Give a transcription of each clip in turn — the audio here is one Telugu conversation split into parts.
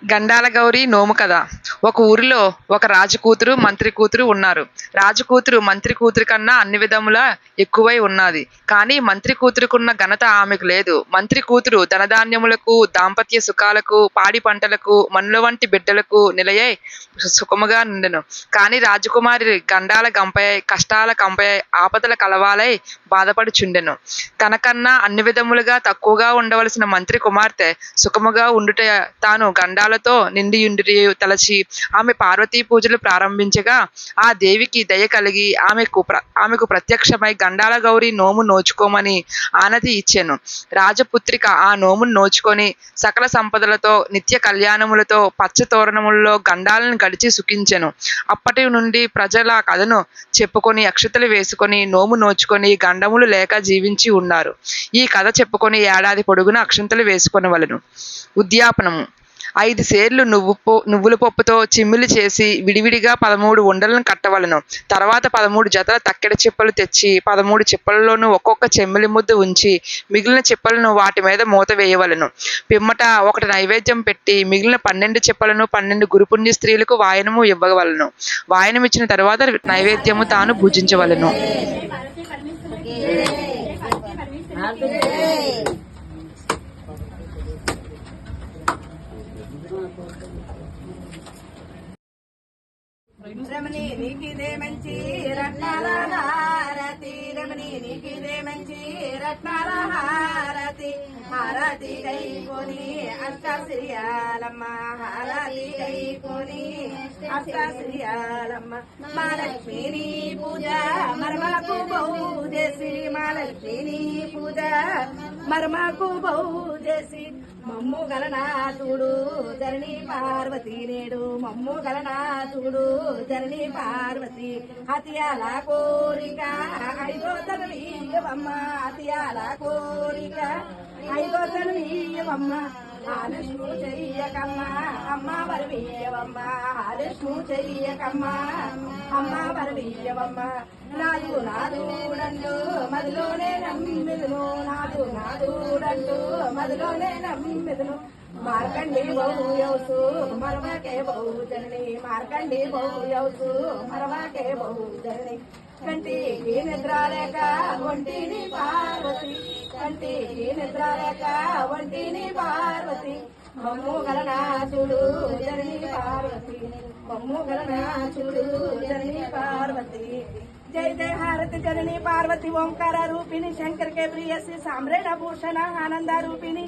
గండాల గౌరి నోము కథ. ఒక ఊరిలో ఒక రాజు కూతురు మంత్రి కూతురు ఉన్నారు. రాజు కూతురు మంత్రి కూతురి కన్నా అన్ని విధములా ఎక్కువై ఉన్నది. కానీ మంత్రి కూతురుకున్న ఘనత ఆమెకు లేదు. మంత్రి కూతురు ధనధాన్యములకు, దాంపత్య సుఖాలకు, పాడి పంటలకు, మనుల వంటి బిడ్డలకు నిలయై సుఖముగా నుండెను. కానీ రాజకుమారి గండాల గంపై, కష్టాల కంపై, ఆపదల కలవాలై బాధపడుచుండెను. తనకన్నా అన్ని విధములుగా తక్కువగా ఉండవలసిన మంత్రి కుమార్తె సుఖముగా ఉండుట తాను గండాలతో నిండియుండియు తలచి ఆమె పార్వతీ పూజలు ప్రారంభించగా ఆ దేవికి దయ కలిగి ఆమెకు ప్రత్యక్షమై గండాల గౌరి నోము నోచుకోమని ఆనతి ఇచ్చెను. రాజపుత్రిక ఆ నోమును నోచుకొని సకల సంపదలతో, నిత్య కళ్యాణములతో, పచ్చ తోరణములలో గండాలను గడిచి సుఖించెను. అప్పటి నుండి ప్రజల కథను చెప్పుకొని, అక్షతలు వేసుకొని, నోము నోచుకొని, గండములు లేక జీవించి ఉన్నారు. ఈ కథ చెప్పుకొని ఏడాది పొడుగున అక్షంతలు వేసుకొనవలెను. ఉద్యాపనము: 5 సేర్లు నువ్వుల పప్పుతో చిమ్మిలి చేసి విడివిడిగా 13 ఉండలను కట్టవలెను. తర్వాత 13 జతల తక్కెడ చిప్పలు తెచ్చి 13 చిప్పలలోనూ ఒక్కొక్క చెమ్మిలి ముద్ద ఉంచి మిగిలిన చిప్పలను వాటి మీద మూత వేయవలెను. పిమ్మట ఒకటి నైవేద్యం పెట్టి మిగిలిన 12 చిప్పలను 12 గురుపుణ్య స్త్రీలకు వాయనము ఇవ్వవలెను. వాయనమిచ్చిన తరువాత నైవేద్యము తాను భుజించవలెను. రమణి నీకిదే మంచి రత్నాల హారతి, రమణి నీకిదే మంచి రత్నాల హారతి. హారతి కైకొని అష్టాశ్రియాలమ్మ, హారతి కైకొని అష్టాశ్రియాలమ్మ. మా లక్ష్మీని పూజ మర్మకు బహు చేసి, మా లక్ష్మీని పూజ మర్మకు బహు చేసి. మమ్ము గలనాథుడు ధరణి పార్వతి నేడు, మమ్ము గలనాథుడు ధరణి పార్వతి. అతియాల కోరిక ఐదోతను ఇయ్యవమ్మ, అతియాల కోరిక ఐదోతను ఇయ్యవమ్మ. ఆలస్ము చెయ్యకమ్మ అమ్మ వరవీయవమ్మ, ఆలస్ము చెయ్యకమ్మ అమ్మ వరవీయవమ్మ. నాదు నాదుడంటూ మదిలోనే నమ్మిదును, నాదు నాదుడంటూ మదిలోనే నమ్మిదును. మార్కండి బహు యౌసు మరవకే బహు జనని, మార్కండి బహు యౌసు మరవకే బహు జనని. కంటికి నిద్ర లేక ఒంటిని పార్వతి, కంటికి నిద్ర లేక ఒంటిని పార్వతి. మమ్ము గలనాథుడు జనని పార్వతి, మమ్ము గలనాథుడు జనని పార్వతి. जय जय हारती जननी पार्वती ओंकार रूपिणी शंकर के प्रियसी साम्रेण भूषण आनंद रूपिणी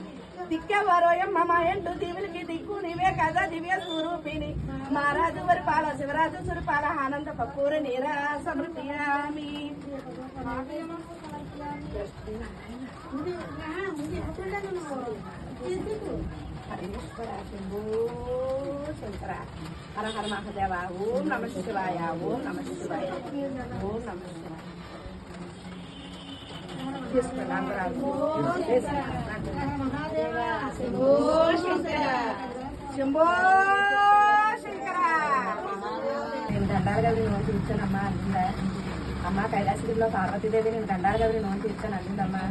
दिक्कवरोयम मम ఎంటు దివులకి దిక్కు నీవే కదా దివ్య స్వరూపిణి. మహారాజు వరిపాల శివరాజు సురపాల ఆనంద కపూర నీరా సమర్పయామి. హరీశ్వర శంభో శంకర హర హర మహాదేవ. ఓం నమ శివాయ, ఓం నమ శివాయ, ఓం నమ శివాయ. శంభో శంకర, శంభో శంకర. నేను దండాల గౌరి నోటు తీర్చానమ్మా అందిందా అమ్మ. కైలాసగిరిలో పార్వతీదేవి నేను దండాల గౌరి నోటు తీర్చాను అందిందమ్మా.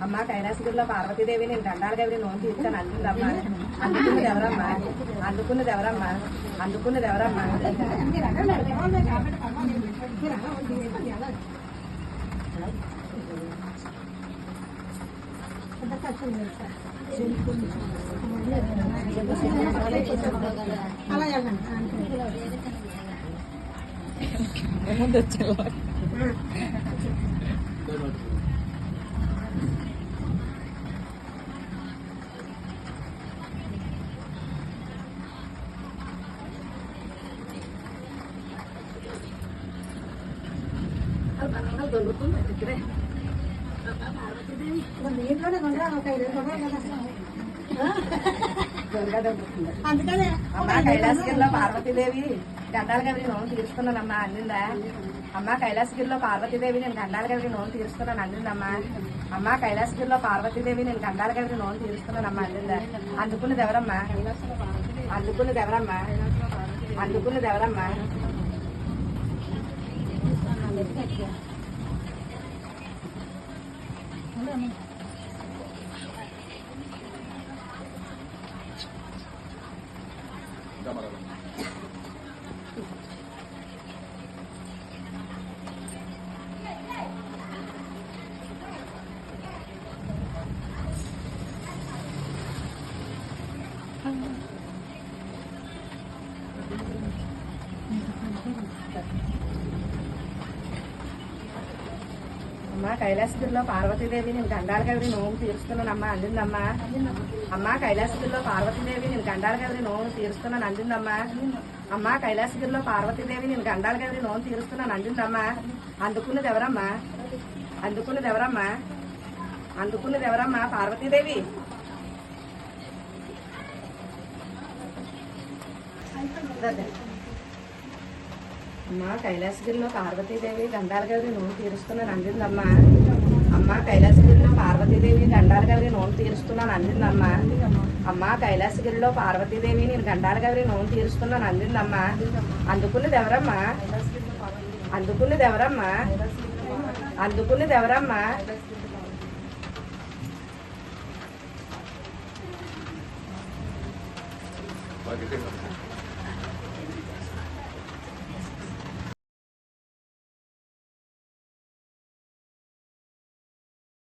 అమ్మ కైలాసగిరిలో పార్వతీదేవి నేను దండాల గౌరి నోటు తీర్చాను అందిందమ్మా. అందుకున్నది ఎవరమ్మా, అందుకున్నది ఎవరమ్మా, అందుకున్నది ఎవరమ్మా. ముందు వచ్చే కైలాసగిరిలో పార్వతీదేవి గండాల గౌరి నోము తీర్చుకున్నానమ్మా అందిందా అమ్మ. కైలాసగిరిలో పార్వతీదేవి నేను గండాల గౌరి నోము తీర్చుకున్నాను అందిందమ్మా. అమ్మ కైలాసగిరిలో పార్వతీదేవి నేను గండాల గౌరి నోము తీర్చుకున్నానమ్మా అందిందా. అందుకున్నది ఎవరమ్మా, అందుకున్నది ఎవరమ్మా, అందుకున్నది ఎవరమ్మా. అమ్మా కైలాసగిరిలో పార్వతీదేవి నేను గండాల గదిరి నోము తీరుస్తున్నానమ్మా అందిందమ్మా. అమ్మా కైలాసగిరిలో పార్వతీదేవి నేను గండాల గదిరి నోము తీరుస్తున్నాను అందిందమ్మా. అమ్మా కైలాసగిరిలో పార్వతీదేవి నేను గండాల గదిరి నోము తీరుస్తున్నాను అందిందమ్మా. అందుకున్నది ఎవరమ్మా? అందుకున్నది ఎవరమ్మా? అందుకున్నది ఎవరమ్మా? పార్వతీదేవి. అమ్మా కైలాసగిరిలో పార్వతీదేవి గండాల గదిరి నోము తీరుస్తున్నాను అందిందమ్మా. అమ్మా కైలాసగిరిలో పార్వతీదేవి గండాల గదిరి నోము తీరుస్తున్నాను అందిందమ్మా. అమ్మా కైలాసగిరిలో పార్వతీదేవి నేను గండాల గదిరి నోము తీరుస్తున్నాను అందిందమ్మా. అందుకున్నది ఎవరమ్మా? అందుకున్నది ఎవరమ్మా? అందుకున్నది ఎవరమ్మా?